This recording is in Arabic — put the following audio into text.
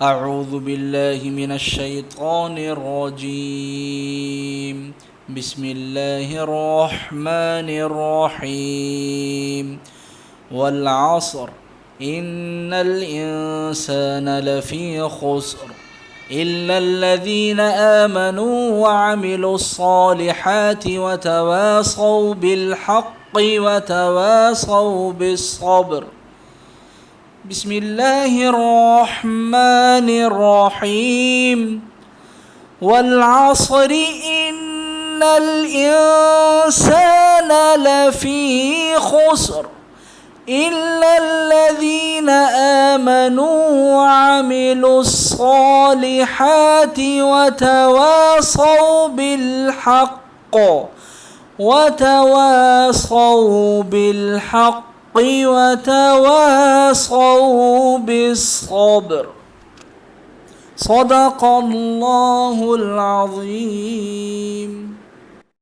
أعوذ بالله من الشيطان الرجيم. بسم الله الرحمن الرحيم. والعصر إن الإنسان لفي خسر إلا الذين آمنوا وعملوا الصالحات وتواصوا بالحق وتواصوا بالصبر. بسم الله الرحمن الرحيم. والعصر إن الإنسان لفي خسر إلا الذين آمنوا وعملوا الصالحات وتواصوا بالحق وتواصوا بالصبر. صدق الله العظيم.